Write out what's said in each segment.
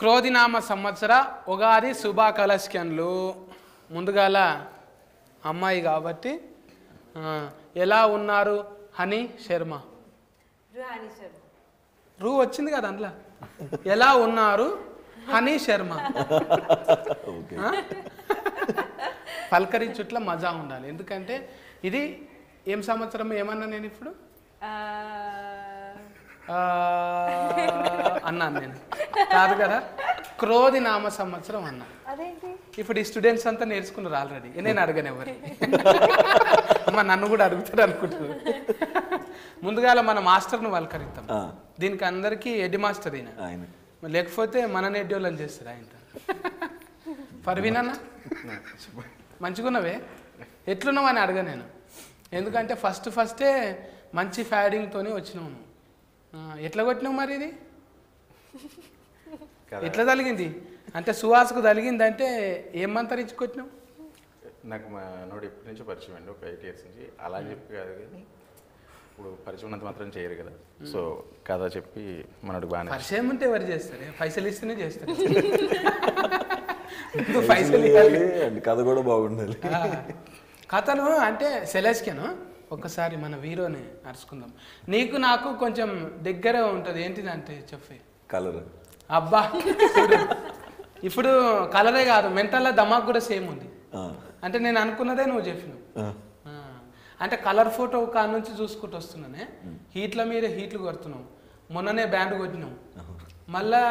క్రోధినామ సంవత్సర ఉగాది శుభాకాంక్షలు. ముందుగాల అమ్మాయి కాబట్టి ఎలా ఉన్నారు హనీ శర్మ? రూ వచ్చింది కదా అందులో. ఎలా ఉన్నారు హనీ శర్మ? పలకరించుట్ల మజా ఉండాలి. ఎందుకంటే ఇది ఏం సంవత్సరం ఏమన్నా నేను ఇప్పుడు అన్నాను నేను కాదు కదా, క్రోధినామ సంవత్సరం అన్నా. ఇప్పుడు ఈ స్టూడెంట్స్ అంతా నేర్చుకున్నారు ఆల్రెడీ. నేను అడగను ఎవరి అమ్మ నన్ను కూడా అడుగుతారు అనుకుంటున్నారు. ముందుగా మన మాస్టర్ను పలకరిద్దాం. దీనికి అందరికీ ఎడ్డి మాస్టర్ ఆయన, లేకపోతే మన ఎడ్డోళ్ళని చేస్తారు ఆయన. పర్వీన్ అన్న మంచిగున్నవే, ఎట్లున్నావు అని అడగ నేను. ఎందుకంటే ఫస్టే మంచి ఫ్యాడింగ్తోనే వచ్చినావు. ఎట్లా కొట్టినావు మరి? ఇది ఎట్లా తలిగింది అంటే సువాసకు తలిగిందంటే ఏం మంతరించి కొట్టినావు? నాకు మా నోడు ఎప్పటి నుంచో పరిచయం అండి, ఒక 8 years నుంచి. అలా చెప్పి కాదు కానీ ఇప్పుడు పరిచయం ఉన్నంత మాత్రం చేయరు కదా. సో కథ చెప్పి మనోడు బాగా పరిచయం ఉంటే ఎవరు చేస్తారు? పైసలు ఇస్తేనే చేస్తారు. కథ కూడా బాగుండాలి. కథను అంటే సెలెస్కేను ఒక్కసారి మన వీరోని అరుచుకుందాం. నీకు నాకు కొంచెం దగ్గర ఉంటుంది. ఏంటిదంటే చెప్పే కలర్. అబ్బా ఇప్పుడు కలరే కాదు, మెంటల్లో దమాక్ కూడా సేమ్ ఉంది. అంటే నేను అనుకున్నదే నువ్వు చెప్పినావు. అంటే కలర్ ఫోటో కాడ నుంచి చూసుకుంటూ వస్తున్నానే, హీట్ల మీద హీట్లు కొడుతున్నావు. మొన్ననే బ్యాండ్ కొట్టినావు. మళ్ళా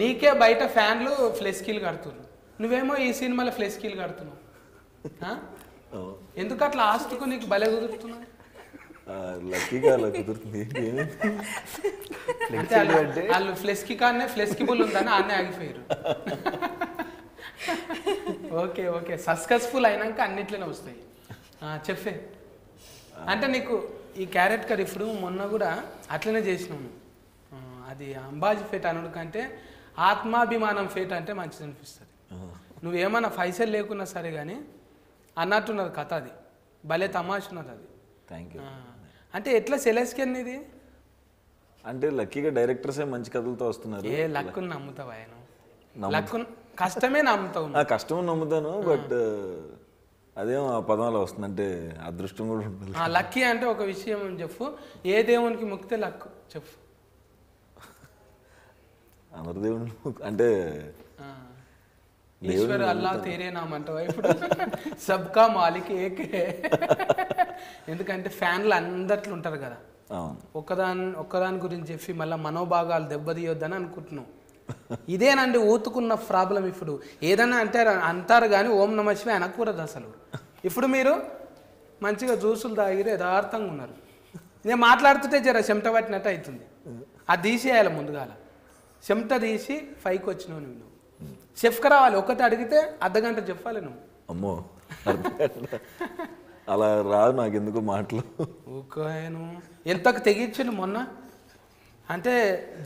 నీకే బయట ఫ్యాన్లు ఫ్లెస్కీలు కడుతున్నావు. నువ్వేమో ఈ సినిమాలో ఫ్లెస్కీలు కడుతున్నావు. ఎందుకు అట్లా ఆస్తుకు నీకు భలే కుదురుతున్నావు? లక్కీగా అలా కుదురుతుంది. అంటే వాళ్ళు ఫ్లెస్కీ కానే ఫ్లెస్కిబుల్ ఉందని అన్నీ ఆగిపోయారు. ఓకే సక్సెస్ఫుల్ అయినాక అన్నిట్లోనే వస్తాయి. చెప్పే అంటే నీకు ఈ క్యారెట్ కర్రీ ఇప్పుడు మొన్న కూడా అట్లనే చేసినాము. అది అంబాజీ ఫేట్ అనుడు కంటే ఆత్మాభిమానం ఫేట్ అంటే మంచిది అనిపిస్తుంది. నువ్వేమన్నా పైసలు లేకున్నా సరే కానీ అన్నట్టున్నది కథ. అది భలే తమాషున్నది అది. Thank you. అంటే ఎట్లా సెలెస్కెన్ ఇది అంటే లక్కీగా డైరెక్టర్సే మంచి కథలతో వస్తున్నారు. ఏ లక్కుని నమ్ముతావు? ఆయన లక్కు కష్టమే నమ్ముతావు. కష్టం నమ్ముతాను, బట్ అదేమో ఆ పదంలో వస్తుంది. అంటే అదృష్టం కూడా ఉంటుంది. లక్కీ అంటే ఒక విషయం చెప్పు, ఏ దేవునికి మొక్కితే లక్కు చెప్పు. అందరు దేవుని అంటే ఈశ్వర్ అల్లా తేరే నామ్ అంటావా ఇప్పుడు? సబ్కా మాలిక్ ఏకే. ఎందుకంటే ఫ్యాన్లు అందట్లు ఉంటారు కదా, ఒక్కదాని గురించి చెప్పి మళ్ళీ మనోభాగాలు దెబ్బతీయొద్దని అనుకుంటున్నావు. ఇదేనండి ఊతుకున్న ప్రాబ్లం. ఇప్పుడు ఏదన్నా అంటారు కానీ ఓం నమ శివాయ అనకూడదు అసలు. ఇప్పుడు మీరు మంచిగా జ్యూసులు తాగిరు, యథార్థంగా ఉన్నారు. నేను మాట్లాడుతుంటే జర చెమట పట్టినట్టు అవుతుంది. అది తీసేయాలి ముందుగాల. చెమట తీసి పైకి వచ్చినావు నువ్వు. చెఫ్కి రావాలి. ఒకటి అడిగితే అర్ధగంట చెప్పాలి నువ్వు. అమ్మో అలా రాదు నాకు ఎందుకు మాటలు. ఓకేను ఎంతకు తెగించను మొన్న. అంటే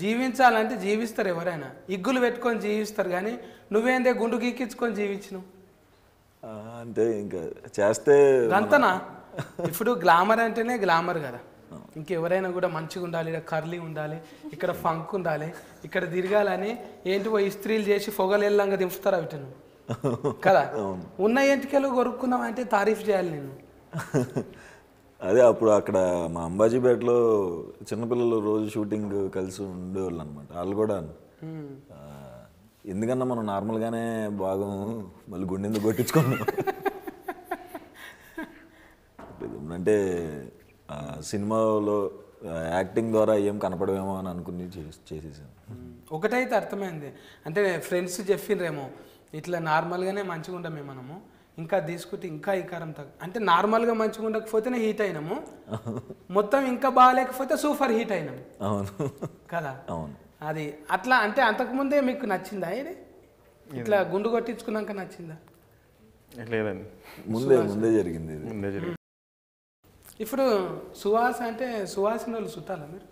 జీవించాలంటే జీవిస్తారు ఎవరైనా, ఇగ్గులు పెట్టుకొని జీవిస్తారు. కానీ నువ్వేందే గుండు గీకించుకొని జీవించినావు అంటే ఇంకా చేస్తే అంతనా? ఇప్పుడు గ్లామర్ అంటేనే గ్లామర్ కదా. ఇంకెవరైనా కూడా మంచిగా ఉండాలి, ఇక్కడ కర్లీ ఉండాలి, ఇక్కడ ఫంక్ ఉండాలి, ఇక్కడ తిరగాలని ఏంటి ఇస్త్రీలు చేసి పొగలెల్లంగా దింపుతారు అవిటను కదా. ఉన్న ఎంటికలు కొరుక్కున్నావు అంటే తారీఫ్ చేయాలి నేను. అదే అప్పుడు అక్కడ మా అంబాజీపేటలో చిన్నపిల్లలు రోజు షూటింగ్ కలిసి ఉండేవాళ్ళు అనమాట. వాళ్ళు కూడా ఎందుకన్నా మనం నార్మల్గానే భాగం మళ్ళీ గుండెందుకు కొట్టించుకున్నాం. అంటే సినిమాలో యాక్టింగ్ ద్వారా ఏం కనపడమేమో అని అనుకుని చేసేసాను. ఒకటైతే అర్థమైంది, అంటే ఫ్రెండ్స్ చెప్పిండ్రేమో ఇట్లా నార్మల్గానే మంచిగా ఉండమే మనము, ఇంకా తీసుకుంటే ఇంకా ఈకారం అంటే నార్మల్గా మంచిగా ఉండకపోతేనే హీట్ అయినాము, మొత్తం ఇంకా బాగాలేకపోతే సూపర్ హీట్ అయినాము. అవును కదా. అవును. అది అట్లా. అంటే అంతకుముందే మీకు నచ్చిందా ఇది? ఇట్లా గుండు కొట్టించుకున్నాక నచ్చిందా? లేదండి, ముందే జరిగింది. ఇప్పుడు సువాస అంటే సువాసిని వాళ్ళు చుట్టాలా మీరు?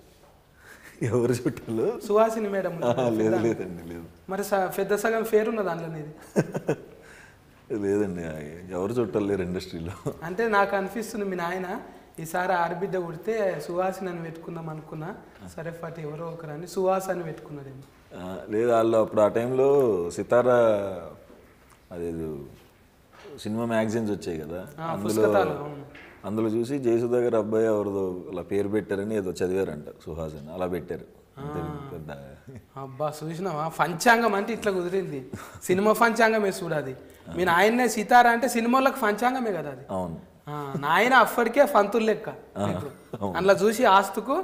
ఎవరు చుట్టాలు? సువాసిని మేడం. లేదండి లేదు. మరి పెద్ద సగం పేరు ఉన్నది అందులో నీది? లేదండి, ఎవరు చుట్టాలు లేరు ఇండస్ట్రీలో. అంటే నాకు అనిపిస్తుంది మీ నాయన ఈసారి ఆడబిడ్డ పుడితే సువాసిని అని పెట్టుకుందాం అనుకున్నా. సరే ఫట్ ఎవరో ఒకరని సువాస అని పెట్టుకున్నదేమో. లేదు వాళ్ళు అప్పుడు ఆ టైంలో సితారా అదేదో సినిమా మ్యాగజైన్స్ వచ్చాయి కదా, అందులో చూసి జయసుధా గారు అబ్బాయి ఎవరిదో అలా పేరు పెట్టారని ఏదో చదివారంట, సుహాస్ అని, అలా పెట్టారు. పెద్ద అబ్బా చూసినావా, పంచాంగం అంటే ఇట్లా కుదిరింది. సినిమా పంచాంగమే చూడాది. మీ నాయన్నే సితారా అంటే సినిమాలకు పంచాంగమే కదా అది. అవును, నాయన అప్పటికే పంతులు లెక్క. అందులో చూసి ఆస్తుకు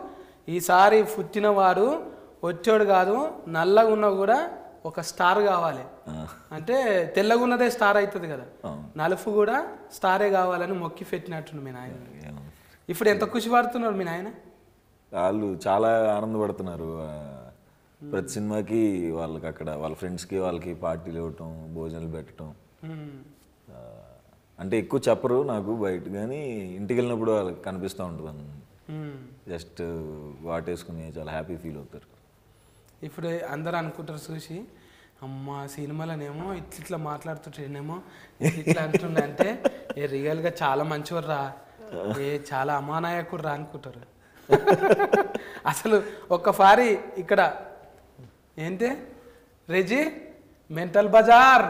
ఈసారి పుట్టినవాడు వచ్చాడు కాదు, నల్లగా ఉన్నా కూడా ఒక స్టార్ కావాలి అంటే తెల్లగా ఉన్నదే స్టార్ అవుతుంది కదా, నలుపు కూడా స్టారే కావాలని మొక్కి పెట్టినట్టు మీ నాయన. ఇప్పుడు ఎంత ఖుషి పడుతున్నారు మీ నాయన? వాళ్ళు చాలా ఆనందపడుతున్నారు. ప్రతి సినిమాకి వాళ్ళకి అక్కడ వాళ్ళ ఫ్రెండ్స్కి వాళ్ళకి పార్టీలు ఇవ్వటం, భోజనాలు పెట్టడం. అంటే ఎక్కువ చెప్పరు నాకు బయట, కానీ ఇంటికి వెళ్ళినప్పుడు వాళ్ళకి కనిపిస్తూ ఉంటుంది. జస్ట్ వాటేసుకుని చాలా హ్యాపీ ఫీల్ అవుతారు. ఇప్పుడు అందరూ అనుకుంటారు చూసి, అమ్మ సినిమాలోనేమో ఇట్లా మాట్లాడుతుంటేనేమో ఇట్లా అంటుండే అంటే ఏ రియల్గా చాలా మంచివారు రా, ఏ చాలా అమానాయకుడు రా అనుకుంటారు. అసలు ఒక్కసారి ఇక్కడ ఏంటి రెజీ మెంటల్ బజార్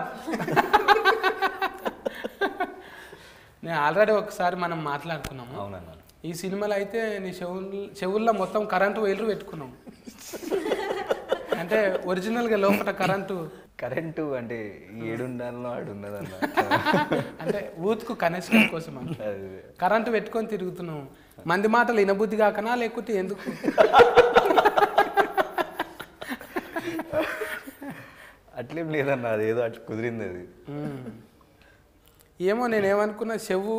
నేను ఆల్రెడీ ఒకసారి మనం మాట్లాడుకున్నాము. అవునన్నా, ఈ సినిమాలో అయితే నీ చెవుల్లో మొత్తం కరెంటు వైర్లు పెట్టుకున్నాము. అంటే ఒరిజినల్గా లోపల కరెంటు అంటే 7 ఉండాలో 6 ఉన్నదన్న, అంటే ఊతుకు కనెక్షన్ కోసం కరెంటు పెట్టుకొని తిరుగుతున్నావు. మంది మాటలు వినబుద్ధి కాకనా లేకుంటే ఎందుకు? అట్లేం లేదన్న, అదేదో అట్లా కుదిరింది అది. ఏమో నేనేమనుకున్నా, చెవు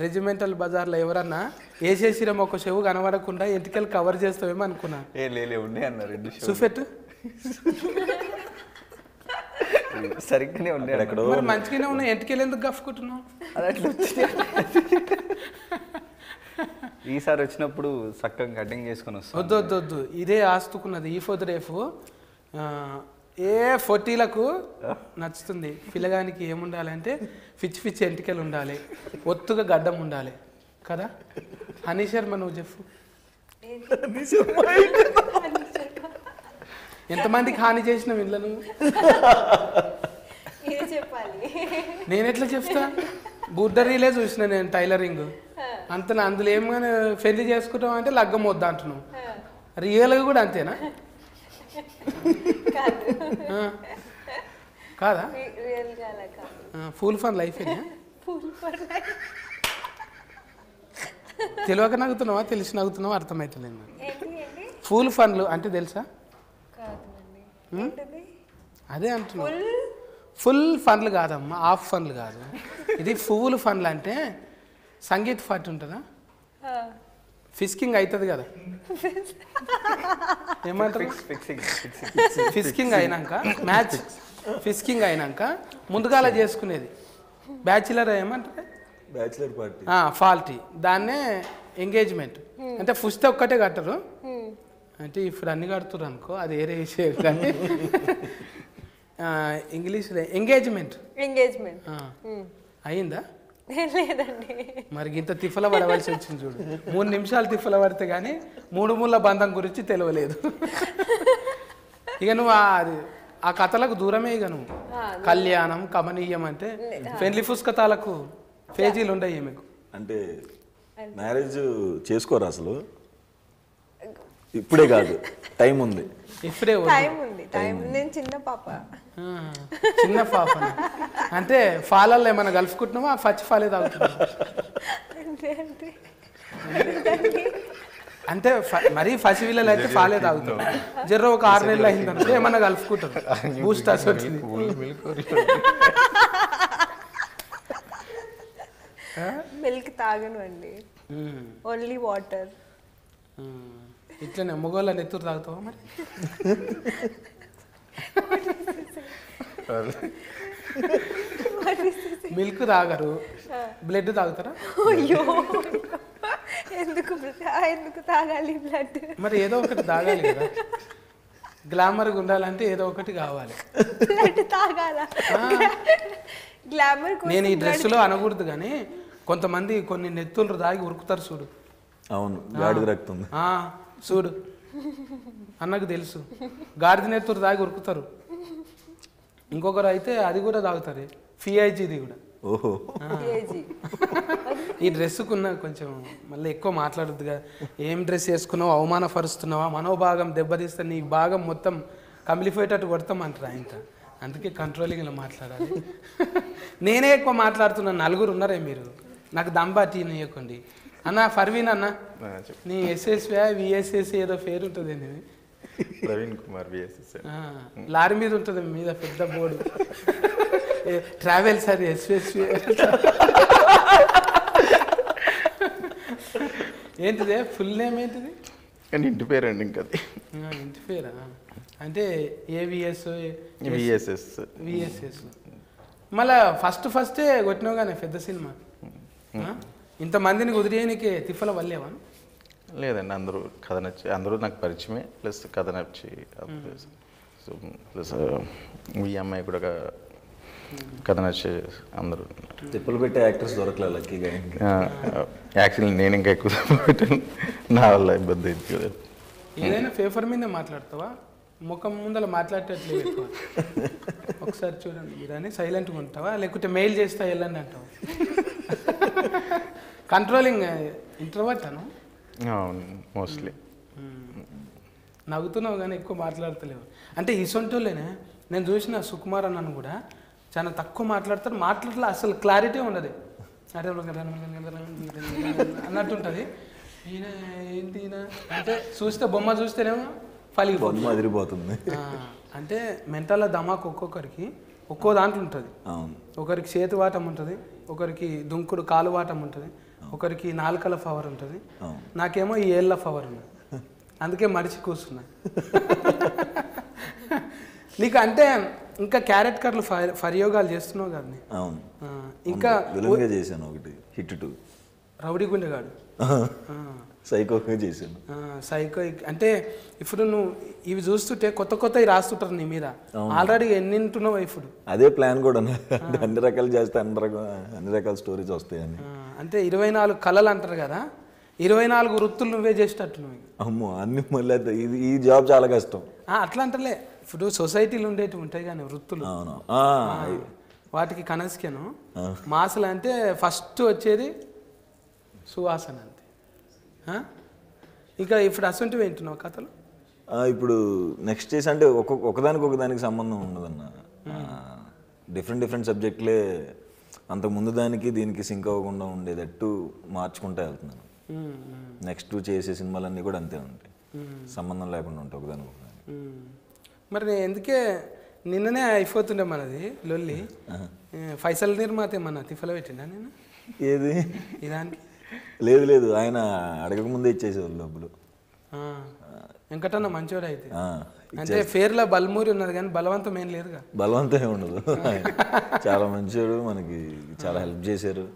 రెజిమెంటల్ బజార్లో ఎవరన్నా వేసేసిరేమో ఒక చెవు కనబడకుండా ఎంటికలు కవర్ చేస్తావేమో అనుకున్నా. ఉన్నాయి అన్న, 2 చూపెట్టు. సరిగ్గానే ఉన్నాయి అక్కడ. మరి మంచిగానే ఉన్నాయి, ఎంటికలు ఎందుకు గఫ్కుంటున్నావు? అది అట్లా వచ్చింది. ఈసారి వచ్చినప్పుడు చక్కగా కటింగ్ చేసుకొని వస్తాం. వద్దు ఇదే ఆస్తుకున్నది. ఈ ఫోర్ రేపు ఏ 40లకు నచ్చుతుంది. పిల్లగానికి ఏముండాలంటే పిచ్చి ఎంటికలు ఉండాలి, ఒత్తుగా గడ్డం ఉండాలి కదా. హనీ శర్మ నువ్వు చెప్పు, ఎంతమందికి హాని చేసినావు ఇంట్లో నువ్వు? నేను ఎట్లా చెప్తా? బుడ్డరీలే చూసిన నేను టైలరింగ్ అంత. అందులో ఏమైనా పెళ్లి చేసుకుంటాం అంటే లగ్గం వద్దా అంటున్నావు. రియల్గా కూడా అంతేనా? కాదా? ఫుల్ ఫన్ లైఫ్ తెలియక నవ్వుతున్నావా తెలిసి నవ్వుతున్నావా అర్థమవుతలేదు. ఫుల్ ఫన్లు అంటే తెలుసా? అదే అంటున్నా. ఫుల్ ఫన్లు కాదమ్మా, హాఫ్ ఫన్లు కాదు. ఇది ఫుల్ ఫన్లు అంటే సంగీత్ పార్టీ ఉంటుందా, ఫిస్కింగ్ అవుతుంది కదా, ఏమంటారు ఫిస్కింగ్ అయినాక మ్యాచ్ ఫిస్కింగ్ అయినాక ముందుగాల చేసుకునేది బ్యాచిలర్ ఏమంటారు, బ్యాచిలర్ పార్టీ పార్టీ. దాన్నే ఎంగేజ్మెంట్ అంటే ఫస్ట్ ఒక్కటే కట్టరు. అంటే ఇప్పుడు అన్ని కడుతురు అనుకో, అది వేరే విషయం. కానీ ఇంగ్లీష్లో ఎంగేజ్మెంట్ అయిందా? లేదండి. మరి ఇంత తిఫల పడవలసి వచ్చింది చూడు. 3 నిమిషాలు తిఫల పడితే కానీ 3 ముళ్ళ బంధం గురించి తెలియలేదు. ఇక నువ్వు ఆ కథలకు దూరమే. ఇక నువ్వు కళ్యాణం కమనీయం అంటే పెళ్లి పుస్తకాలకు పేజీలు ఉండయి మీకు. అంటే మ్యారేజ్ చేసుకోరు అసలు? ఇప్పుడే కాదు, టైం ఉంది. ఇప్పుడే నేను చిన్న పాప. చిన్న పాప అంటే ఫాలల్లో ఏమైనా కలుపుకుంటున్నావా? పచ్చి ఫాలే తాగుతున్నావా? అంటే మరీ పసి వీళ్ళలు అయితే ఫాలే తాగుతారు. జర్ర ఒక 6 నెలలు అయిందంటే ఏమన్నా కలుపుకుంటారు. బూస్టర్స్ వచ్చింది. మిల్క్ తాగను అండి, ఓన్లీ వాటర్. ఇట్లనే మొగోళ్ళని ఎత్తురు తాగుతావా మరి? మిల్క్ తాగరు, బ్లడ్ తాగుతారా? అయ్యో, ఎందుకు తాగాలి బ్లడ్? మరి ఏదో ఒకటి తాగాలి కదా, గ్లామర్గా ఉండాలంటే ఏదో ఒకటి కావాలి. బ్లడ్ తాగాల? గ్లామర్ నేను ఈ డ్రెస్సులో అనకూడదు కానీ కొంతమంది కొన్ని నెత్తులు తాగి ఉరుకుతారు చూడు. అవును, గాడిద రక్తం చూడు అన్నకు తెలుసు. గాడిద నెత్తూరు తాగి ఉరుకుతారు. ఇంకొకరు అయితే అది కూడా తాగుతారు, ఫిఐజీది కూడా. ఓహో, ఈ డ్రెస్సుకున్న కొంచెం మళ్ళీ ఎక్కువ మాట్లాడద్దుగా. ఏం డ్రెస్ వేసుకున్నావు, అవమానపరుస్తున్నావా, మనోభాగం దెబ్బతీస్తే నీ భాగం మొత్తం కమిలిపోయేటట్టు కొడతామంటారా ఇంకా. అందుకే కంట్రోలింగ్ ఇలా మాట్లాడాలి. నేనే ఎక్కువ మాట్లాడుతున్నాను, నలుగురు ఉన్నారే మీరు, నాకు దంబాటి ఇవ్వకండి. అన్న ఫర్వీన్ అన్న, నీ ఎస్ఎస్వా విఎస్ఎస్ ఏదో పేరు ఉంటుంది అండి, ప్రవీణ్ కుమార్ విఎస్ఎస్. లారీ మీద ఉంటుంది, మీద పెద్ద బోర్డు ట్రావెల్స్ అది ఎస్ఎస్వి. ఏంటిదే ఫుల్ నేమ్ ఏంటిది? కానీ ఇంటి పేరండి ఇంకా అది. ఇంటి పేరా? అంటే ఏవిఎస్ విఎస్ఎస్. విఎస్ఎస్. మళ్ళా ఫస్టే కొట్టినావు కానీ పెద్ద సినిమా. ఇంతమందిని కుదిరేయనికి తిప్పల వల్లేవా? లేదండి, అందరూ కథ నచ్చి, అందరూ నాకు పరిచయమే, ప్లస్ కథ నచ్చి, సో ప్లస్ ఈ అమ్మాయి కూడా కథ నచ్చి అందరూ. తిప్పలు పెట్టే యాక్టర్స్ దొరకలే లక్కీగా. యాక్చువల్లీ నేను ఇంకా ఎక్కువ పెట్టాను, నా వల్ల ఇబ్బంది అయింది కదా. ఏదైనా పేపర్ మీదే మాట్లాడతావా, ముఖం ముందర మాట్లాడేటట్లేదు ఎక్కువ? ఒకసారి చూడండి మీరు అని సైలెంట్గా ఉంటావా, లేకుంటే మెయిల్ చేస్తా వెళ్ళండి అంటావా? కంట్రోలింగ్ ఇంట్రోవర్ట్ అను మోస్ట్లీ. నవ్వుతున్నావు కానీ ఎక్కువ మాట్లాడతలేవు. అంటే ఇసొంటోళ్ళేనే నేను చూసిన సుకుమార్ అన్నను కూడా చాలా తక్కువ మాట్లాడతారు, మాట్లాడలే అసలు క్లారిటీ ఉండదు, అరే అన్నట్టుంటుంది. ఈయన ఏంటి ఈయన అంటే చూస్తే బొమ్మ చూస్తేనేమో బొమ్మ అదిరిపోతుంది. అంటే మెంటల్ ధమాక్ ఒక్కొక్కరికి ఒక్కో దాంట్లో ఉంటుంది. ఒకరికి చేతి వాటం ఉంటుంది, ఒకరికి దుంకుడు కాలు వాటం ఉంటుంది, ఒకరికి నాలుకల పవర్ ఉంటుంది, నాకేమో ఈ ఏళ్ళ పవర్ ఉంది. అందుకే మడిచి కూర్చున్నా. నీకు అంటే ఇంకా క్యారెట్ కర్లు ప్రయోగాలు చేస్తున్నావు కదా. అవును, ఇంకా చేశాను ఒకటి హిట్ 2 రౌడీ గుండెగాడు, సైకోగా చేశాను. సైకో అంటే ఇప్పుడు నువ్వు ఇవి చూస్తుంటే కొత్త కొత్తవి రాస్తుంటారు నీ మీద. ఆల్రెడీ ఎన్ని ఉంటున్నావు ఇప్పుడు? అదే ప్లాన్ కూడా, అన్ని రకాలు చేస్తే అన్ని రకాల స్టోరీస్ వస్తాయని. అంటే 24 కళలు అంటారు కదా, 24 వృత్తులు నువ్వే చేసేటట్టు నువ్వు. అమ్మో, అన్ని మళ్ళీ ఈ జాబ్ చాలా కష్టం. అట్లా అంటలే, ఇప్పుడు సొసైటీలు ఉండేటివి ఉంటాయి కానీ వృత్తులు, వాటికి కనస్కెను మాసలు అంటే ఫస్ట్ వచ్చేది సువాసన అంతే. ఇంకా ఇప్పుడు అసంటివి వింటున్నావు కథలు? ఇప్పుడు నెక్స్ట్ చేసి అంటే ఒకదానికి సంబంధం ఉండదన్న, డిఫరెంట్ సబ్జెక్టులే అంతకు ముందు దానికి దీనికి సింక్ అవ్వకుండా ఉండేటట్టు మార్చుకుంటూ వెళ్తున్నాను. నెక్స్ట్ చేసే సినిమాలన్నీ కూడా అంతే ఉంటాయి, సంబంధం లేకుండా ఉంటాయి ఒకదానికి. మరి ఎందుకే నిన్ననే అయిపోతుండే మనది లొల్లి, ఫైసల్ నిర్మాత ఏమన్నా తిఫల పెట్టిండా నేను? ఏది ఇదానికి? లేదు, ఆయన అడగకముందే ఇచ్చేసేవాళ్ళు డబ్బులు. వెంకటన్న మంచోడు అయితే. అంటే పేర్లో బల్మూరి ఉన్నది కానీ బలవంతం ఏం లేదుగా. బలవంతం ఏమి ఉండదు, చాలా మంచోడు, మనకి చాలా హెల్ప్ చేశారు.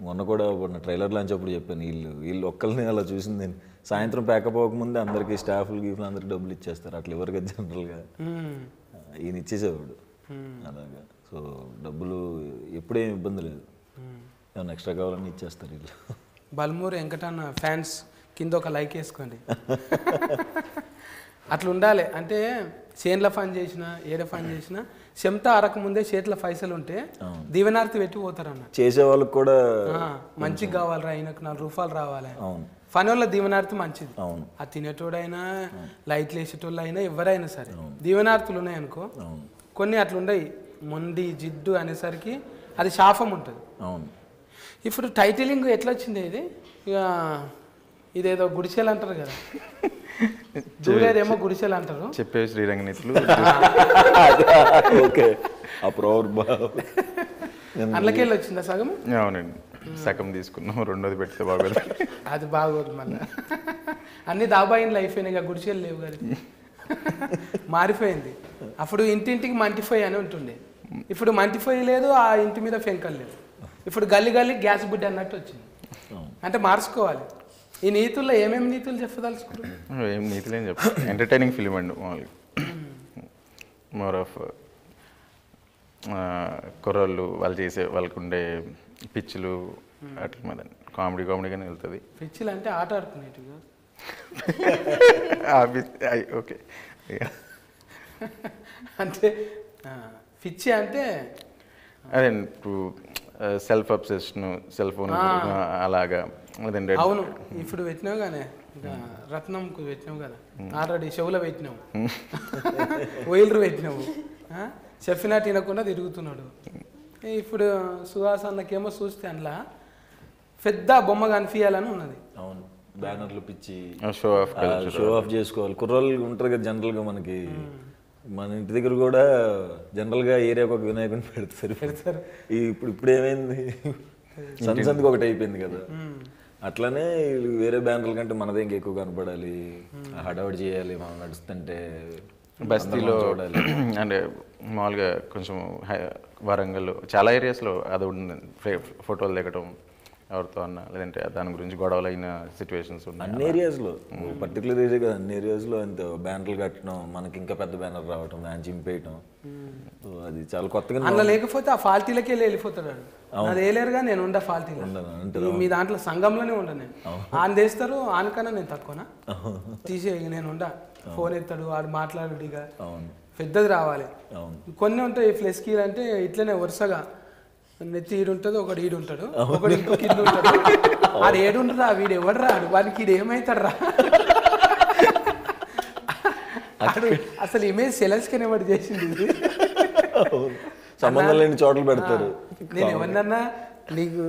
మొన్న కూడా ట్రైలర్ లాంచ్ అప్పుడు చెప్పాను, వీళ్ళు ఒక్కరిని అలా చూసింది నేను. సాయంత్రం ప్యాకప్ అవ్వకముందే అందరికి స్టాఫ్లు గీఫ్లు అందరికి డబ్బులు ఇచ్చేస్తారు, అట్లా ఎవరికి జనరల్గా ఈయన ఇచ్చేసేవాడు అలాగా. సో డబ్బులు ఎప్పుడేం ఇబ్బంది లేదు, ఏమైనా ఎక్స్ట్రా కావాలని ఇచ్చేస్తారు వీళ్ళు. బల్మూరి వెంకటన్న ఫ్యాన్స్ కింద ఒక లైక్ వేసుకోండి. అట్లా ఉండాలి. అంటే చేన్ల పని చేసినా ఏడ పని చేసినా చెమట అరకముందే చేతిలో పైసలు ఉంటే దీవెనార్తి పెట్టి పోతారన్న. చేసే వాళ్ళకి కూడా మంచిగా కావాలరా, ఆయనకు 4 రూపాయలు రావాలి. పని వాళ్ళ దీవెనార్తి మంచిది. ఆ తినేటోడైనా లైట్లు వేసేటోళ్ళు అయినా ఎవరైనా సరే దీవెనార్తులు ఉన్నాయనుకో. కొన్ని అట్లుండయి, మొండి జిడ్డు అనేసరికి అది శాపం ఉంటుంది. ఇప్పుడు టైటిలింగ్ ఎట్లా వచ్చింది ఇది? ఇక ఇదేదో గుడిసెలు అంటారు కదా, జూలేదేమో గుడిసెలు అంటారు, చెప్పే శ్రీరంగనీతులు. అందులోకెళ్ళి వచ్చిందా సగం? అవునండి, సగం తీసుకున్నాం, రెండోది పెడితే బాగోదు. అది బాగోదు మళ్ళీ. అన్ని దాబాయిన్లు అయిపోయినాయి, ఇక గుడిసెలు లేవు కానీ మారిపోయింది. అప్పుడు ఇంటింటికి మంటిపోయి అని ఉంటుండే, ఇప్పుడు మంటిపోయి లేదు, ఆ ఇంటి మీద పెంకలు లేదు. ఇప్పుడు గల్లి గ్యాస్ బుడ్డి అన్నట్టు వచ్చింది. అంటే మార్చుకోవాలి. ఈ నీతుల్లో ఏమేమి నీతులు చెప్పదలుచుకున్నారు? ఏం నీతులు ఏం చెప్పాలి, ఎంటర్టైనింగ్ ఫిలిం అండి మామూలుగా. మోర్ ఆఫ్ కుర్రోళ్ళు వాళ్ళు చేసే వాళ్ళకు ఉండే పిచ్చులు అట్ల మీద కామెడీగానే వెళ్తుంది. పిచ్చులు అంటే ఆట ఆడుకునేటివి, ఓకే. అంటే పిచ్చి అంటే అదే ఇప్పుడు సెల్ఫ్ అబ్సెషన్, సెల్ ఫోన్ అలాగా. లేదంటే అవును, ఇప్పుడు పెట్టినావు కానీ ఇంకా రత్నంకు పెట్టినావు కదా, ఆల్రెడీ చెవులో పెట్టినావు, వైలర్ పెట్టినావు, చెప్పినా తినకుండా తిరుగుతున్నాడు. ఇప్పుడు సుహాస్ అన్నకేమో చూస్తే అందులో పెద్ద బొమ్మ కనిపించాలని ఉన్నది. అవును, బ్యానర్లు పిచ్చి షో ఆఫ్ చేసుకోవాలి. కుర్రోళ్ళు ఉంటారు కదా జనరల్గా, మనకి మన ఇంటి దగ్గర కూడా జనరల్గా ఏరియాకి ఒక వినాయకుడిని పెడతారు. ఇప్పుడు ఏమైంది, సందుకు ఒకటి అయిపోయింది కదా. అట్లానే వేరే బ్యానర్ల కంటే మనదే ఇంకా ఎక్కువ కనపడాలి, హడావుడి చేయాలి, మనం నడుస్తుంటే బస్తీలో అంటే మామూలుగా కొంచెం వరంగల్ చాలా ఏరియాస్లో అది ఉంటుంది, ఫోటోలు దిగటం ఎవరితో అన్నా, లేదంటే దాని గురించి గొడవలు అయిన సిచ్యువేషన్స్ ఉన్నాయి. అన్ని ఏరియాస్లో, పర్టికులర్ ఏరియా కదా, అన్ని ఏరియాస్లో అంత బ్యానర్లు కట్టడం, మనకి ఇంకా పెద్ద బ్యానర్ రావటం, దాన్ని చింపేయటం, అది చాలా కొత్తగా. అందులో లేకపోతే ఆ ఫాల్టీలకి వెళ్ళిపోతాడు. అది వేయలేరుగా, నేను ఉండ ఫాల్టీలో, మీ దాంట్లో సంఘంలోనే ఉండ నేను. ఆయన తీస్తారు, ఆయనకన్నా నేను తక్కువనా తీసే, నేను ఉండ. ఫోన్ ఎత్తాడు, వాడు మాట్లాడు, ఇక పెద్దది రావాలి. కొన్ని ఉంటాయి ఫ్లెస్కీలు అంటే ఇట్లనే వరుసగా నెత్తి ఈడు ఉంటుంది, ఒకడు ఈడు ఉంటాడు, ఒకడు ఇంకో కింద ఉంటాడు. ఆడు ఏడుండరా, వీడు ఎవడు రాడు, వాడికి ఈడు ఏమవుతాడు రా. అసలు ఇమేజ్ సెలెన్స్కనే వాడు చేసింది ఇది. సంబంధం లేని చోట్ల పెడతారు. నేను ఎవరినన్నా నీకు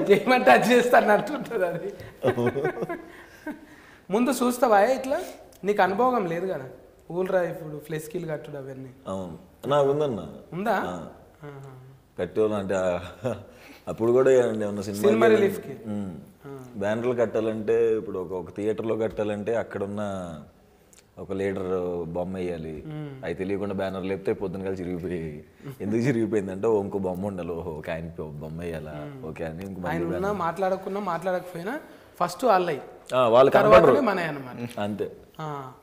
చేయమంటే అది చేస్తాను అంటుంటుంది అది. ముందు చూస్తావా ఇట్లా, నీకు అనుభవం లేదు కదా ఊళ్ళరా ఇప్పుడు ఫ్లెస్కీలు కట్టుడు అవన్నీ? నాకు ఉందన్న. ఉందా? కట్టేవాళ్ళు అంటే అప్పుడు కూడా ఏమన్నా సినిమా రిలీఫ్కి బ్యానర్లు కట్టాలంటే, ఇప్పుడు ఒక థియేటర్లో కట్టాలంటే అక్కడున్న ఒక లీడర్ బొమ్మ వేయాలి. అవి తెలియకుండా బ్యానర్ లేపితే పొద్దున కలిసి చిరిగిపోయాయి. ఎందుకు చిరిగిపోయిందంటే ఇంకో బొమ్మ ఉండాలి, ఒక ఆయన బొమ్మ వేయాలా, ఓకే అని. ఆయన మాట్లాడకున్నా మాట్లాడకపోయినా ఫస్ట్ వాళ్ళు కనపడరు, మన అన్నమాట. అంతే,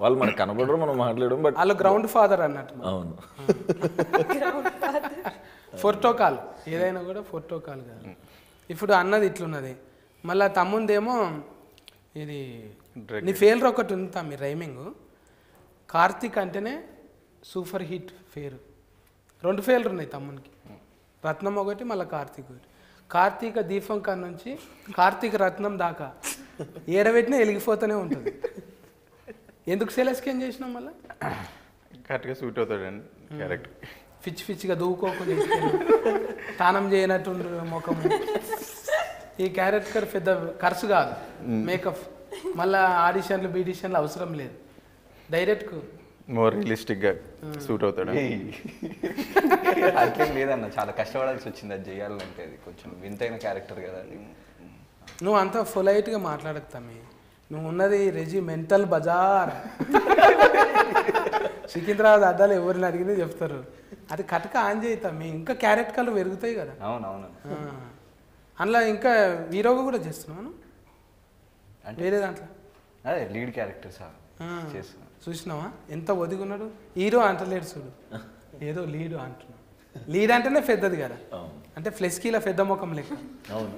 వాళ్ళు మనకు కనపడరు, మనం మాట్లాడడం. బట్ వాళ్ళు గ్రౌండ్ ఫాదర్ అన్నట్టు. అవును, ఫోటోకాల్ ఏదైనా కూడా ఫోటోకాల్ కాదు. ఇప్పుడు అన్నది ఇట్లున్నది, మళ్ళీ తమ్ముందేమో ఇది నీ ఫెయిల్ర్ ఒకటి ఉందా మీ రైమింగ్. కార్తీక్ అంటేనే సూపర్ హిట్ పేరు. 2 ఫెయిల్ర్ ఉన్నాయి తమ్మునికి, రత్నం ఒకటి, మళ్ళీ కార్తీక్ ఒకటి. కార్తీక దీపం కాడ నుంచి కార్తీక రత్నం దాకా ఏడబెట్టినా వెలిగిపోతూనే ఉంటుంది. ఎందుకు సెలెస్కేం చేసినాం మళ్ళీ? కరెక్ట్గా సూట్ అవుతాడండి క్యారెక్టర్. పిచ్చిగా దూకోకుండా స్నానం చేయనట్టు ముఖము. ఈ క్యారెక్టర్ పెద్ద ఖర్చు కాదు, మేకప్, మళ్ళీ ఆడిషన్లు బీడిషన్లు అవసరం లేదు, డైరెక్ట్ మోర్ రియలిస్టిక్గా సూట్ అవుతాడు. అట్లేం లేదన్న, చాలా కష్టపడాల్సి వచ్చింది అది చేయాలంటే. అది కొంచెం వింతైన క్యారెక్టర్ కదా అది. నువ్వు అంతా పొలైట్గా మాట్లాడతామే, నువ్వు ఉన్నది రెజిమెంటల్ బజార్. సికింద్రాబాద్ అడ్డాలు ఎవరిని అడిగితే చెప్తారు, అది కటక ఆన్ చేస్తామే, ఇంకా క్యారెక్టర్లు పెరుగుతాయి కదా. అవునవును, అందులో ఇంకా హీరోగా కూడా చేస్తున్నాను వేరే దాంట్లో. అదే లీడ్ క్యారెక్టర్ సార్ చేస్తున్నా. చూసినావా ఎంత ఒదిగున్నాడు, హీరో అంటలేడు చూడు, ఏదో లీడు అంటున్నాడు. లీడ్ అంటేనే పెద్దది కదా, అంటే ఫ్లెస్కీల పెద్ద ముఖం లెక్క. అవును,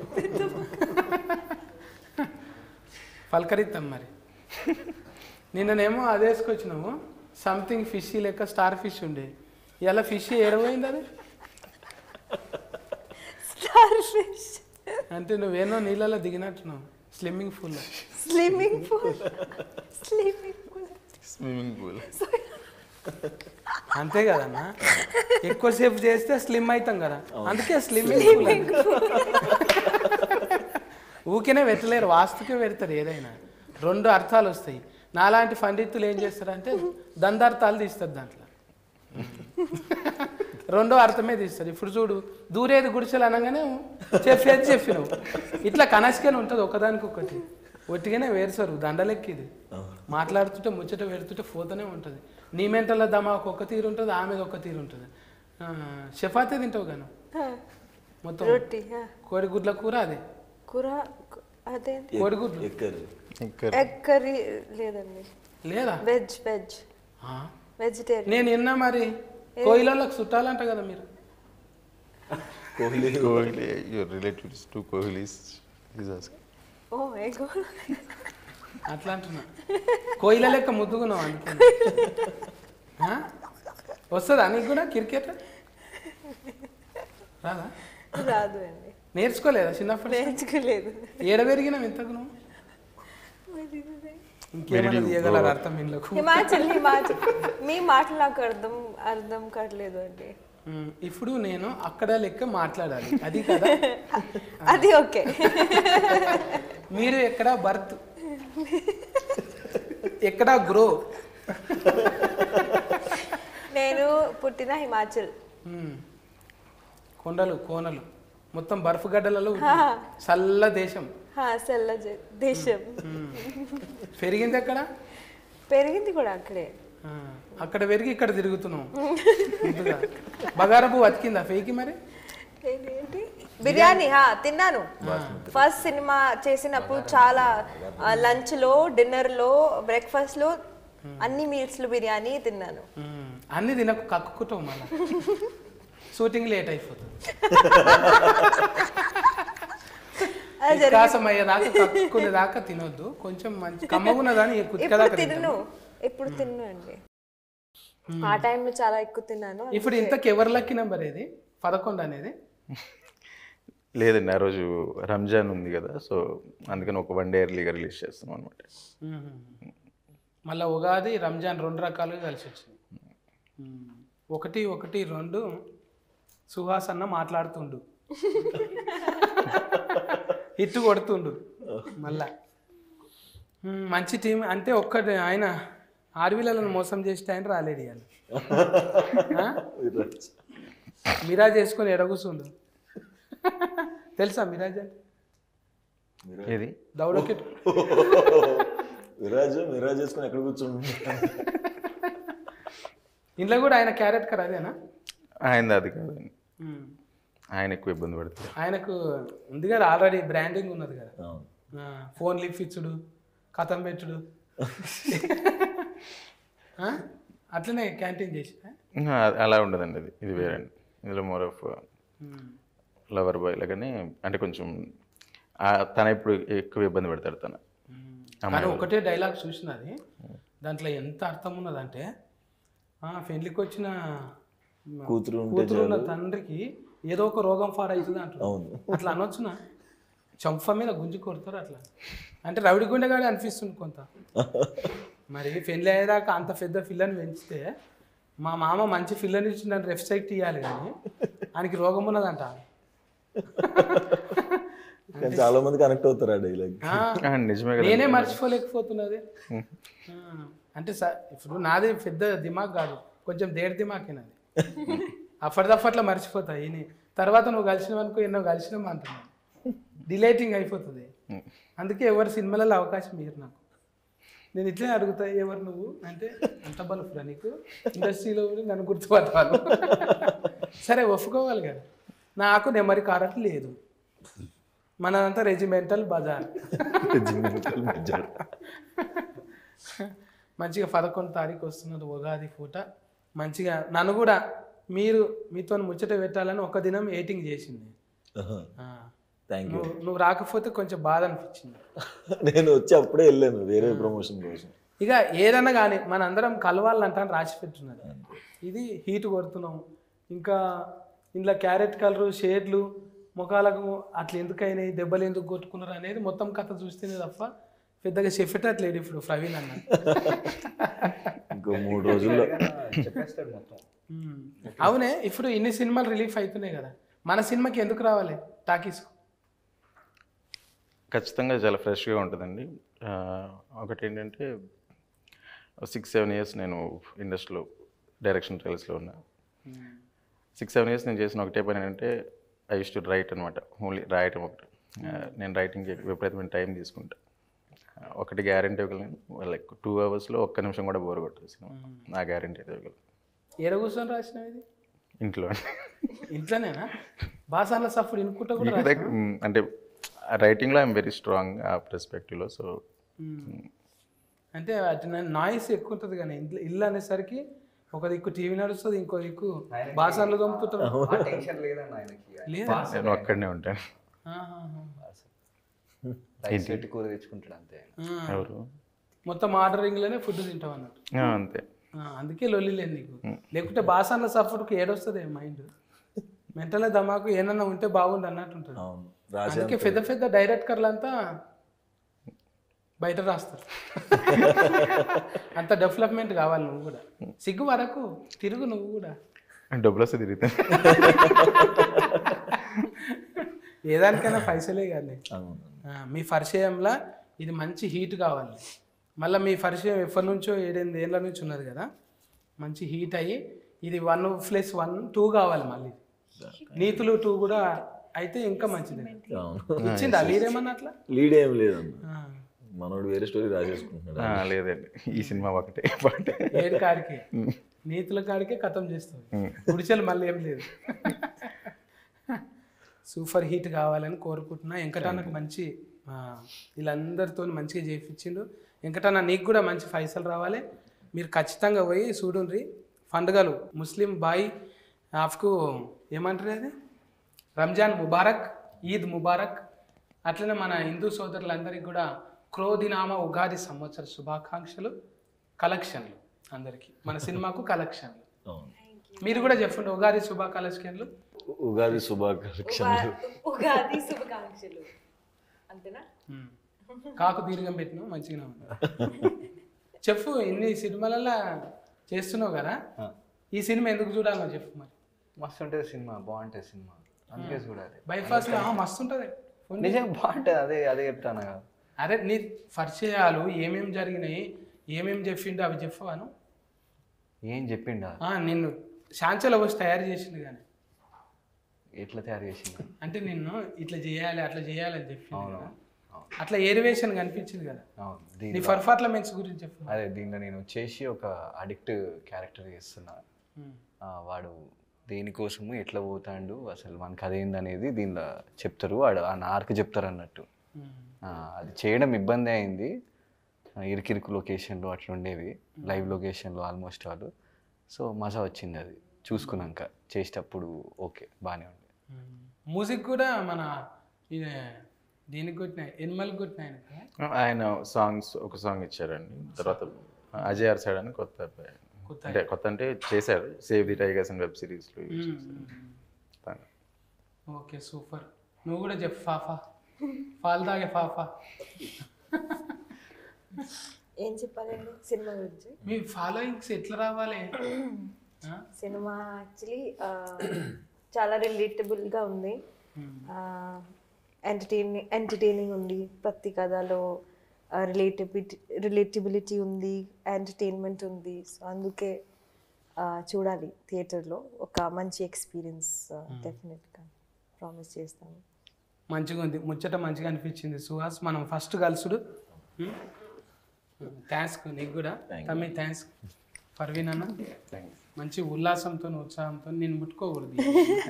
పలకరిద్దాం మరి. నిన్ననేమో అది వేసుకొచ్చినాము, సంథింగ్ ఫిష్ లెక్క, స్టార్ ఫిష్ ఉండే. ఇలా ఫిష్ ఏడపోయింది అది. స్టార్ ఫిష్ అంటే నువ్వేనో నీళ్ళలో దిగినట్టున్నావు, swimming pool. Swimming pool, swimming pool, swimming pool. అంతే కదన్నా, ఎక్కువసేపు చేస్తే స్లిమ్ అవుతాం కదా, అందుకే స్లిమ్మింగ్ పూల్. ఊరికేనే పెట్టలేరు, వాస్తుకే పెడతారు. ఏదైనా 2 అర్థాలు వస్తాయి. నాలాంటి పండితులు ఏం చేస్తారంటే దందార్థాలు తీస్తారు, దాంట్లో 2వ అర్థమే తీస్తారు. ఇప్పుడు చూడు, దూరేది గుడిసెలు అనగానే చెప్పినావు, ఇట్లా కనెక్షన్ ఉంటుంది ఒకదానికొకటి. ఒట్టిగానే వేరుసారు దండలెక్కి. ఇది మాట్లాడుతుంటే ముచ్చట పెడుతుంటే పోతూనే ఉంటుంది. నీ మెంటల దమాకు ఒక తీరు ఉంటుంది, ఆమెది ఒక తీరు ఉంటుంది. చపాతీ తింటావు గాను మొత్తం, కోడిగుడ్ల కూర, అదే కూర, అదేంటి కోడిగుడ్లు, ఎగ్ కర్రీ లేదండి, లేదా వెజ్ వెజిటేరియన్. నేను విన్నా మరి కోయిలలోకి చుట్టాలంట కదా మీరు. Kohli, your relatives to Kohli's. ఓ అట్లా అంటున్నా. కోయిల లెక్క ముద్దుకున్నావు అందుకే. వస్తుందా నీకు కూడా క్రికెట్? రాదా? రాదు అండి. నేర్చుకోలేదా చిన్నప్పుడు? నేర్చుకోలేదు. ఏడ పెరిగినావు ఇంతకు నువ్వు? ఇంకేమైనా తీయగలరు అర్థం ఇంట్లోకు? హిమాచల్ మీ మాటలు నాకు అర్థం కావట్లేదు అండి. ఇప్పుడు నేను అక్కడ లెక్క మాట్లాడాలి, అది కదా? అది ఓకే. మీరు ఎక్కడ బర్త్, ఎక్కడ గ్రో? నేను పుట్టిన హిమాచల్. కొండలు కోనలు మొత్తం బర్ఫ్ గడ్డలలో చల్ల దేశం. చల్ల దేశం. పెరిగింది ఎక్కడ? పెరిగింది కూడా అక్కడే. అక్కడ పెరిగి ఇక్కడ తిరుగుతున్నాం. బగారపు బతికిందా ఫేకి మరి? ఏంటి బిర్యానీ తిన్నాను. ఫస్ట్ సినిమా చేసినప్పుడు చాలా లంచ్ లో, డిన్నర్ లో, బ్రేక్ఫాస్ట్ లో, అన్ని మీల్స్ లో బిర్యానీ తిన్నాను. అన్ని తినకు, కక్కుకుంటాం మళ్ళీ. షూటింగ్ లేట్ అయిపోతుంది. వికాసం అయ్యేదాకా కక్కునేదాకా తినొద్దు. కొంచెం మంచి కమ్మగున్నదాని తిన్ను. ఇప్పుడు తిన్ను అండి. ఆ టైంలో చాలా ఎక్కువ తిన్నాను. ఇప్పుడు ఇంతకు ఎవరు లక్కీ నెంబర్ ఏది? 11 అనేది లేదండి, ఆ రోజు రంజాన్ ఉంది కదా, సో అందుకని ఒక 1 డే ఎర్లీగా రిలీజ్ చేస్తాం అనమాట. మళ్ళీ ఉగాది రంజాన్ 2 రకాలుగా కలిసి వచ్చింది. 1-1-2 సుహాస్ అన్న మాట్లాడుతుండు, హిట్ కొడుతుండు మళ్ళా. మంచి టీం అంటే ఒక్కటి ఆయన ఆర్వీలను మోసం చేస్తే ఆయన రాలేడు. ఇవాళ మిరాజ్ చేసుకొని ఎడగూసుండు. తెలుసా మిరాజ్ అంటే? ఏది? దౌడకెట్. మిరాజ్ చేసుకొని ఎక్కడ కూర్చుండు? ఇంట్లో కూడా ఆయన క్యారెట్ కర్ అదేనా? ఆయన అది కాదండి, ఆయన ఎక్కువ ఇబ్బంది పడుతుంది. ఆయనకు ఉంది కదా ఆల్రెడీ బ్రాండింగ్ ఉన్నది కదా. ఫోన్ లిఫ్ట్ ఇచ్చుడు, కథం పెట్టుడు, అట్లనే క్యాంటీన్ చేసి అలా ఉండదండి. అది ఇది వేరే. ఇందులో మోర్ ఆఫ్ లవర్ బాయ్ లాగానే, అంటే కొంచెం తన ఇప్పుడు ఎక్కువ ఇబ్బంది పెడతాడు తన. కానీ ఒకటే డైలాగ్ చూసినది, దాంట్లో ఎంత అర్థం ఉన్నదంటే, పెళ్లికి వచ్చిన కూతురు ఉన్న తండ్రికి ఏదో ఒక రోగం ఫార్ అవుతుంది అంటారు. అట్లా అనొచ్చునా? చంప మీద గుంజి కొడతారు అట్లా. అంటే రవిడి గుండెగాడే అనిపిస్తుంది కొంత. మరి పెళ్ళి అయ్యేదాకా అంత పెద్ద పిల్లని పెంచితే, మా మామ మంచి పిల్లని ఇచ్చిందని రెఫ్సైట్ ఇవ్వాలి, కానీ ఆయనకి రోగం ఉన్నదంట. చాలా మంది కనెక్ట్ అవుతారు ఆ డైలాగ్. నేనే మర్చిపోలేకపోతున్నది. అంటే ఇప్పుడు నాది పెద్ద దిమాగ్ కాదు, కొంచెం దేడి దిమాకేనది. అప్పటిదప్పట్లో మర్చిపోతాయి. తర్వాత నువ్వు కలిసినావు అనుకో, ఎన్నో కలిసినావు అంటున్నావు, డిలేటింగ్ అయిపోతుంది. అందుకే ఎవరు సినిమాలలో అవకాశం ఇయ్యరు నాకు. నేను ఇట్లే అడుగుతా, ఎవరు నువ్వు అంటే, అంత బలుపురా నీకు ఇండస్ట్రీలో నన్ను గుర్తుపట్టాను. సరే ఒప్పుకోవాలి కదా, నాకు నెమ్మది కారట్ లేదు, మనదంతా రెజిమెంటల్ బజార్. మంచిగా 11 తారీఖు వస్తున్నది ఉగాది పూట. మంచిగా నన్ను కూడా మీతో ముచ్చట పెట్టాలని ఒక దినం ఎయిటింగ్ చేసింది. నువ్వు రాకపోతే కొంచెం బాధ అనిపించింది. నేను వచ్చి అప్పుడే వెళ్ళాను వేరే ప్రమోషన్ కోసం. ఇక ఏదన్నా కానీ మన అందరం కలవాలంటాను రాసి పెట్టున్నది. ఇది హీట్ కొడుతున్నాం, ఇంకా ఇంట్లో క్యారెట్ కలరు, షేడ్లు, ముఖాలకు అట్లా ఎందుకైనాయి, దెబ్బలు ఎందుకు కొట్టుకున్నారు అనేది మొత్తం కథ చూస్తేనే తప్ప పెద్దగా చెప్పేటట్లేడు ఇప్పుడు ప్రవీణ్ అన్న. ఇంకో 3 రోజుల్లో చెప్పేస్తాడు మొత్తం. అవునే, ఇప్పుడు ఇన్ని సినిమాలు రిలీఫ్ అవుతున్నాయి కదా, మన సినిమాకి ఎందుకు రావాలి టాకీస్? ఖచ్చితంగా చాలా ఫ్రెష్గా ఉంటుందండి. ఒకటి ఏంటంటే 6-7 ఇయర్స్ నేను ఇండస్ట్రీలో డైరెక్షన్ ట్రయల్స్లో ఉన్నా. 6-7 ఇయర్స్ నేను చేసిన ఒకటే పని ఏంటంటే, ఐ యూస్ టు రైట్ అనమాట. ఓన్లీ రాయటం ఒకటి. నేను రైటింగ్కి విపరీతమైన టైం తీసుకుంటా. ఒకటి గ్యారంటీ ఇవ్వగలను, లైక్ 2 అవర్స్లో ఒక్క నిమిషం కూడా బోర్ కొట్టేది సినిమా, నా గ్యారంటీ అయితే ఇవ్వగలను. ఏడ కూర్చొని రాసినావు ఇది? ఇంట్లో. ఇంట్లోనేనా? బాసాల సఫర్ ఇనుకుంటా కూడా అంటే రైటింగ్లో ఐఎమ్ వెరీ స్ట్రాంగ్ ఆ పర్స్పెక్టివ్లో. సో అంటే నాయిస్ ఎక్కువ ఉంటుంది, కానీ ఇల్లు అనేసరికి ఒక దిక్కు టీవీ నడుస్తుంది, ఇంకో దిక్కు బాసాలు దొంపుతుంటారు. టెన్షన్ లేదన్న ఆయనకి. లేదా? నేను అక్కడనే ఉంటాను. రైస్ పెట్టి కూర తెచ్చుకుంటాడు అంతే ఆయన. ఎవరు మొత్తం ఆర్డరింగ్లోనే ఫుడ్ తింటావు అన్నట్టు. అంతే. అందుకే లొల్లి లేదు నీకు. లేకుంటే బాసాన్ల సఫర్కి ఏడొస్తుంది మైండ్, మెంటల్ దమాకు ఏమన్నా ఉంటే బాగుండు అన్నట్టు ఉంటుంది. అవును రాసే అందుకే పెద్ద పెద్ద డైరెక్టర్లు అంతా బయట రాస్తారు. అంత డెవలప్మెంట్ కావాలి. నువ్వు కూడా సిగ్గు వరకు తిరుగు, నువ్వు కూడా డబ్బులు వస్తే తిరుగుతాను. ఏదానికైనా పైసలే కానీ. అవును. మీ పరిచయంలో ఇది మంచి హీట్ కావాలి. మళ్ళీ మీ పరిచయం ఎప్పటి నుంచో 7-8 ఏళ్ళ నుంచి ఉన్నది కదా, మంచి హీట్ అయ్యి ఇది 1+1 2 కావాలి. మళ్ళీ నీతులు 2 కూడా అయితే ఇంకా మంచిది. అవును. ఇచ్చిందా లీడేమన్నా అట్లా? లీడ్ ఏం లేదన్న, మనోడు వేరే స్టోరీ రాసేసుకుంటున్నాడు. లేదండి, ఈ సినిమా ఒకటే పాటే. ఏడు కాడికే నీతుల కాడికే కథం చేస్తుంది. గుడిచెలు మళ్ళీ ఏం లేదు. సూపర్ హిట్ కావాలని కోరుకుంటున్నా. వెంకటన్నకు మంచి వీళ్ళందరితో మంచిగా చేయించిండు. వెంకటన్న నీకు కూడా మంచి పైసలు రావాలి. మీరు ఖచ్చితంగా పోయి చూడుండ్రి. పండుగలు ముస్లిం బాయ్ ఆఫ్కు ఏమంటారు అది, రంజాన్ ముబారక్, ఈద్ ముబారక్. అట్లనే మన హిందూ సోదరులందరికీ కూడా క్రోధినామ ఉగాది సంవత్సర శుభాకాంక్షలు, కలెక్షన్లు అందరికీ, మన సినిమాకు కలెక్షన్లు. మీరు కూడా చెప్పండి ఉగాది శుభాకాంక్షలు. ఉగాది శుభాకాంక్షలు. ఉగాది శుభాకాంక్షలు అంతేనా? కాకు దీర్ఘం పెట్టినావు మంచిగా ఉంది. చెప్పు, ఇన్ని సినిమాలలో చేస్తున్నావు కదా, ఈ సినిమా ఎందుకు చూడాలో చెప్పు మరి. మస్తు ఉంటుంది సినిమా, బాగుంటుంది సినిమా, అందుకే చూడాలి. బైపాస్లో మస్తు ఉంటుంది. నిజంగా బాగుంటుంది, అదే చెప్తాను కదా. అరే నీ పరిచయాలు ఏమేమి జరిగినాయి, ఏమేమి చెప్పిండు అవి చెప్పవాను. ఏం చెప్పిండా? నిన్ను శాంచలో వచ్చి తయారు చేసిండు కానీ. ఎట్లా తయారు చేసిండు అంటే నిన్ను ఇట్లా చేయాలి అట్లా చేయాలి అని చెప్పిండు అవును కదా. అట్లా ఏరివేషన్ కనిపించింది కదా. అవును. నీ పర్ఫార్మెన్స్ గురించి చెప్పు. అదే దీంట్లో నేను వచ్చేసి ఒక అడిక్ట్ క్యారెక్టర్ చేస్తున్నా. వాడు దేనికోసము ఎట్లా పోతాడు, అసలు మనకు అదేందనేది దీనిలో చెప్తారు. వాడు ఆ నార్క్ చెప్తారు అన్నట్టు. అది చేయడం ఇబ్బంది అయింది, ఇరికిరికి లొకేషన్లో అట్లా ఉండేవి, లైవ్ లొకేషన్లో ఆల్మోస్ట్ వాళ్ళు. సో మజా వచ్చింది అది చూసుకున్నాక, చేసేటప్పుడు ఓకే బాగానే ఉంది. మ్యూజిక్ కూడా మన దీనికి కొట్టినాయి, ఎనిమల్కి కొట్టినాయి. ఆయన సాంగ్స్ ఒక సాంగ్ ఇచ్చారండి. తర్వాత అజయ్ ఆర్ సైడ్ అని కొత్త అంటే కొత్త అంటే చేశారు, save the tigers and web సిరీస్లో. Okay super. నువ్వు కూడా చెప్పు ఫాఫా, పాలు తాగే ఫాఫా. ఏం చెప్పాలండి సినిమా గురించి? మీ ఫాలోయింగ్స్ ఎట్లా రావాలి? సినిమా యాక్చువల్లీ చాలా రిలేటబుల్గా ఉంది, ఎంటర్టైనింగ్ ఉంది, ప్రతి కథలో రిలేటబిలిటీ ఉంది, ఎంటర్టైన్మెంట్ ఉంది. సో అందుకే చూడాలి థియేటర్లో. ఒక మంచి ఎక్స్పీరియన్స్ డెఫినెట్గా ప్రామిస్ చేస్తాము. మంచిగా ఉంది, ముచ్చట మంచిగా అనిపించింది సుహాస్. మనం ఫస్ట్ కలుసుడు. థ్యాంక్స్ నీకు కూడా తమ్మి, థ్యాంక్స్ పర్వీన్ అన్న. మంచి ఉల్లాసంతో ఉత్సాహంతో నేను ముట్టుకోకూడదు,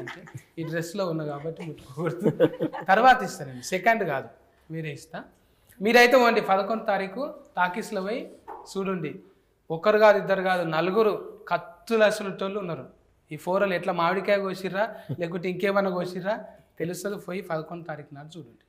అంటే ఈ డ్రెస్లో ఉన్నా కాబట్టి ముట్టుకోకూడదు. తర్వాత ఇస్తానండి, సెకండ్ కాదు మీరే ఇస్తా. మీరైతే ఓండి 11వ తారీఖు టాకీస్లో పోయి చూడండి. ఒక్కరు కాదు, ఇద్దరు కాదు, 4 కత్తులు అసలు ఉన్నారు. ఈ 4 ఎట్లా మామిడికాయ కోసిర్రా లేకుంటే ఇంకేమన్నా కోసిర్రా తెలుస్తుంది. పోయి 11వ తారీఖు నాడు చూడండి.